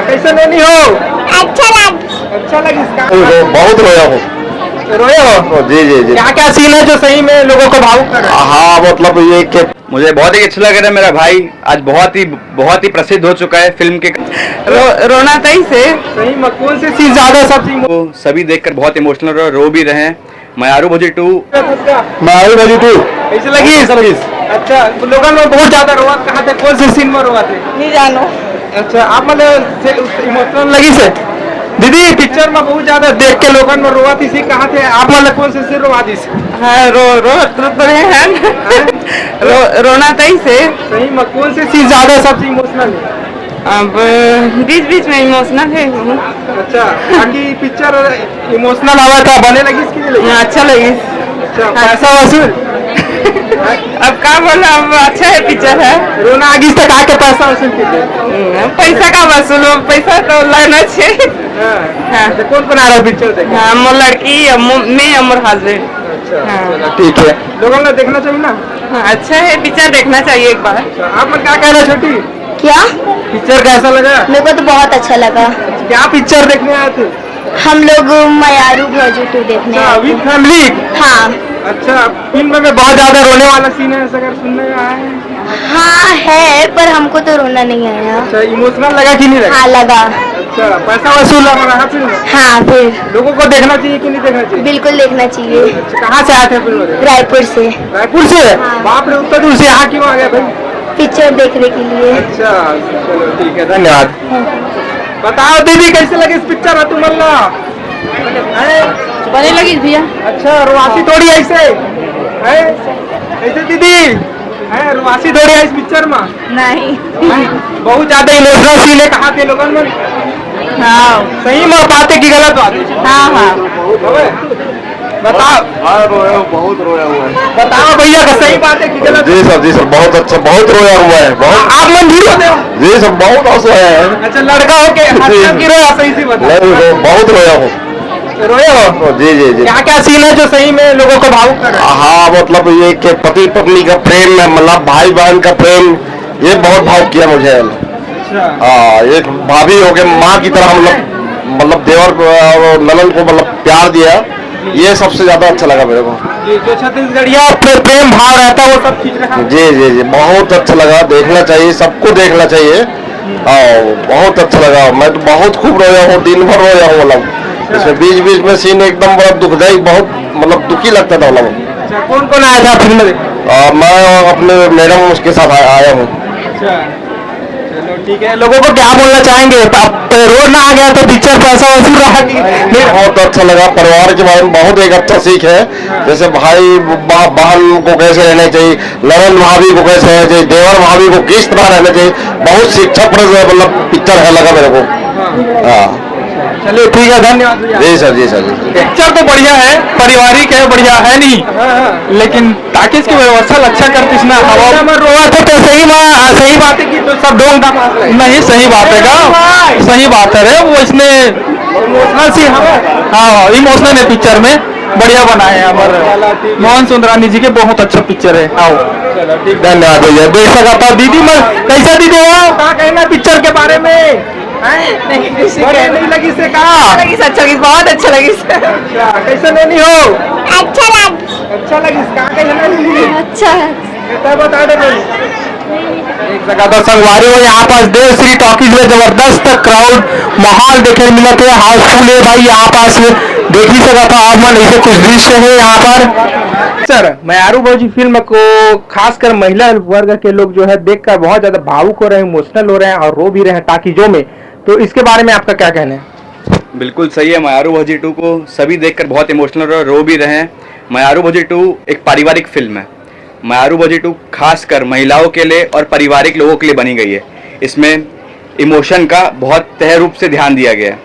कैसे नहीं हो? अच्छा लगी इसका? बहुत रोया हूँ। रोए हो? जी जी जी। क्या क्या सीन है जो सही में लोगों को भावुक कर रहा है? हाँ मतलब ये कि मुझे बहुत ही अच्छा लग रहा है। मेरा भाई आज बहुत ही प्रसिद्ध हो चुका है फिल्म के रोना तई से सही में कौन सी चीज ज्यादा सबसे वो सभी देखकर बहुत इमोशनल रो भी रहे हैं। मयारू भोजी 2 मारू भाजी तू कैसे लगी सर्विस? अच्छा तो लोगों में बहुत ज्यादा रोआ कहाँ थे? कौन से सीन में रोआ थे? नहीं जानो। अच्छा आप मतलब इमोशनल लगी से? दीदी पिक्चर में बहुत ज्यादा देख के लोगों में रोआ थी, कहाँ थे आप? मतलब कौन से सीन रोआ थी? हाँ रो रहे हैं रोना तई से। सही में कौन सी चीज ज्यादा सबसे इमोशनल है? अब बीच बीच में इमोशनल है। अच्छा बाकी पिक्चर इमोशनल आवा था, बने लगी इसकी नहीं लगी? अच्छा लगी। अच्छा पैसा वसूल? अब क्या बोला, अब अच्छा है पिक्चर है। रोना आगे तक आके पैसा वसूल कीजिए। पैसा का वसूल, पैसा तो लगना चाहिए। हाँ तो कौन बना रहा है पिक्चर देखे? हाँ मोर लड़की मैं और हस्बैंड। अच्छा हाँ। ठीक है, लोगों ने देखना चाहिए ना? हाँ अच्छा है पिक्चर, देखना चाहिए एक बार। अच्छा, आप लोग क्या कह रहे हैं छोटी? क्या? पिक्चर कैसा लगा? मेरे को तो बहुत अच्छा लगा। क्या पिक्चर देखने आए थे? हम लोग मयारू भोजी 2 देखने अच्छा आए विद थे। फैमिली? हाँ अच्छा फिल्म में बहुत ज्यादा रोने वाला सीन है ऐसा अगर सुनने में आया है? हाँ है, पर हमको तो रोना नहीं आया। अच्छा इमोशनल लगा कि नहीं लगा? हाँ लगा। अच्छा पैसा वसूल हमारा फिल्म? हाँ फिर लोगों को देखना चाहिए कि नहीं देखना चाहिए? बिल्कुल देखना चाहिए। अच्छा, कहाँ से आए थे फिल्म देखने? रायपुर से। रायपुर से? हाँ। बाप रे उतना दूर से यहाँ क्यों आ गया भाई? पिक्चर देखने के लिए। अच्छा चलो ठीक है, धन्यवाद। बताओ दीदी कैसे लगी इस पिक्चर तुम? बने लगी भैया। अच्छा रुआसी थोड़ी ऐसे है ऐसे दीदी है? रुआसी थोड़ी है इस पिक्चर में? नहीं। बहुत ज्यादा इमोशनल सीन है, कहाँ थे लोगों में? हाँ सही में बातें की गलत बातें? हाँ हाँ। बताओ बहुत रोया हुआ है। बताओ भैया का सही बात है कि गलत? जी सर बहुत अच्छा, बहुत रोया हुआ है। बहुत आप मंदिर होते हो? जी सर बहुत आंसू आया है। अच्छा लड़का हो के हंसकर की रोया? सही सी बता। नहीं बहुत रोया हूँ। रोए हो? जी जी जी। क्या क्या सीन है जो सही में लोगों को भावुक कर रहा है? हाँ मतलब ये कि पति पत्नी का प्रेम है, मतलब भाई बहन का प्रेम, ये बहुत भाव किया मुझे। अच्छा हाँ एक भाभी हो के माँ की तरह मतलब देवर को ननद को मतलब प्यार दिया, ये सबसे ज्यादा अच्छा लगा मेरे को। ये जो छत्तीसगढ़िया प्रेम भाव रहता है वो सब खींच रहा है। जी जी जी बहुत अच्छा लगा, देखना चाहिए, सबको देखना चाहिए। बहुत अच्छा लगा, मैं तो बहुत खूब रोया हूँ, दिन भर रोया हूँ। मतलब इसमें बीच बीच में सीन एकदम बड़ा दुखदायी, बहुत मतलब दुखी लगता था। मतलब अच्छा कौन कौन आया था फिल्म में? मैं अपने मैडम उसके साथ आया हूँ। अच्छा चलो ठीक है, लोगों को क्या बोलना चाहेंगे? आप रोड ना आ गया तो पिक्चर पैसा वसूल रहा कि नहीं? बहुत अच्छा लगा, परिवार के बारे में बहुत एक अच्छा सीख है। जैसे भाई बहन को कैसे रहना चाहिए, ननद भाभी को कैसे रहना चाहिए, देवर भाभी को किस तरह रहना चाहिए, बहुत शिक्षाप्रद मतलब पिक्चर है लगा मेरे को। हाँ चलिए ठीक है, धन्यवाद भैया। जी सर जी सर जी। पिक्चर तो बढ़िया है, पारिवारिक है, बढ़िया है नहीं, लेकिन ताकि इसकी व्यवस्था अच्छा करती ना। हवा में रोआ थे तो सही बात है कि तो सब ढोंग नहीं, सही बात है का, सही बात है रे। वो इसने इमोशनल सी हाँ इमोशनल है पिक्चर में, बढ़िया बना है। हमारे मोहन सुंदरानी जी के बहुत अच्छा पिक्चर है। आओ धन्यवाद भैया। देख सका दीदी मैं कैसा दीदी हो, क्या कहना पिक्चर के बारे में? नहीं लगी से कहा? अच्छा लगी, बहुत अच्छा लगी। कैसे नहीं हो? अच्छा लगा। अच्छा लगी कैसे? अच्छा बता दे एक जगह तो संगवारी हो यहाँ पर देव श्री टॉकीज में जबरदस्त क्राउड माहौल देखने मिला थे, हाउसफुल है भाई। यहाँ पास देख ही सका था आप मन, ऐसे कुछ दृश्य है यहाँ पर। सर मयारू भोजी फिल्म को खासकर महिला वर्ग के लोग जो है देखकर बहुत ज्यादा भावुक हो रहे हैं, इमोशनल हो रहे हैं और रो भी रहे हैं टाकीजों में, तो इसके बारे में आपका क्या कहना है? बिल्कुल सही है। मयारू भोजी 2 को सभी देखकर बहुत इमोशनल और रो भी रहे हैं। मयारू भोजी 2 एक पारिवारिक फिल्म है। मयारू भोजी 2 खासकर महिलाओं के लिए और पारिवारिक लोगों के लिए बनी गई है। इसमें इमोशन का बहुत तय रूप से ध्यान दिया गया है।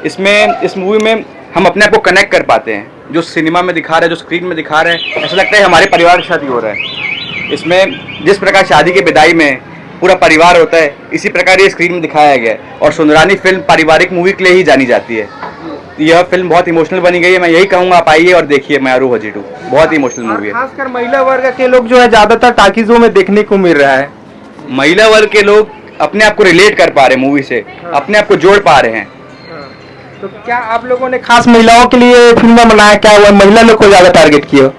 इसमें इस मूवी में हम अपने आप को कनेक्ट कर पाते हैं। जो सिनेमा में दिखा रहे हैं, जो स्क्रीन में दिखा रहे हैं, ऐसा लगता है हमारे परिवार की शादी हो रहा है। इसमें जिस प्रकार शादी की विदाई में पूरा परिवार होता है, इसी प्रकार ये स्क्रीन में दिखाया गया है। और सुंदरानी फिल्म पारिवारिक मूवी के लिए ही जानी जाती है। यह फिल्म बहुत इमोशनल बनी गई है। मैं यही कहूँगा आप आइए और देखिए मयारू भोजी 2, बहुत इमोशनल मूवी है। खासकर महिला वर्ग के लोग जो है ज्यादातर टाकीजों में देखने को मिल रहा है। महिला वर्ग के लोग अपने आप को रिलेट कर पा रहे हैं मूवी से, अपने आप को जोड़ पा रहे हैं। तो क्या आप लोगों ने खास महिलाओं के लिए फिल्म बनाया, क्या हुआ महिला लोग को ज्यादा टारगेट किया?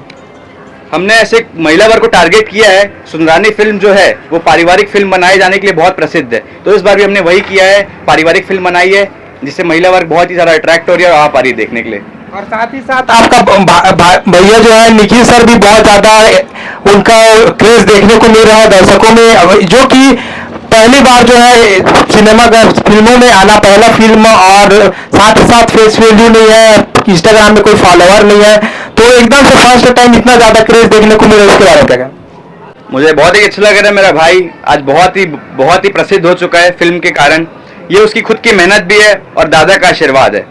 हमने ऐसे महिला वर्ग को टारगेट किया है। सुंदरानी फिल्म जो है वो पारिवारिक फिल्म बनाए जाने के लिए बहुत प्रसिद्ध है, तो इस बार भी हमने वही किया है, पारिवारिक फिल्म बनाई है जिससे महिला वर्ग बहुत ही ज्यादा अट्रैक्ट हो रही है और आ पा रही है देखने के लिए। और साथ ही साथ आपका भैया जो है निखिल सर भी बहुत ज्यादा उनका क्रेज देखने को मिल रहा है दर्शकों में, जो कि पहली बार जो है सिनेमा फिल्मों में आना, पहला फिल्म, और साथ ही साथ फेस वैल्यू नहीं है, इंस्टाग्राम में कोई फॉलोअर नहीं है, तो एकदम से फर्स्ट टाइम इतना ज्यादा क्रेज देखने को मिला, इसके बारे में क्या? मुझे बहुत ही अच्छा लग रहा है, मेरा भाई आज बहुत ही प्रसिद्ध हो चुका है फिल्म के कारण। ये उसकी खुद की मेहनत भी है और दादा का आशीर्वाद है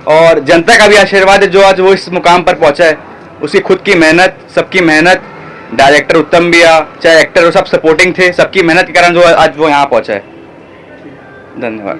और जनता का भी आशीर्वाद है जो आज वो इस मुकाम पर पहुंचा है। उसकी खुद की मेहनत, सबकी मेहनत, डायरेक्टर उत्तम भी चाहे एक्टर वो सब सपोर्टिंग थे, सबकी मेहनत के कारण जो आज वो यहाँ पहुंचा है। धन्यवाद।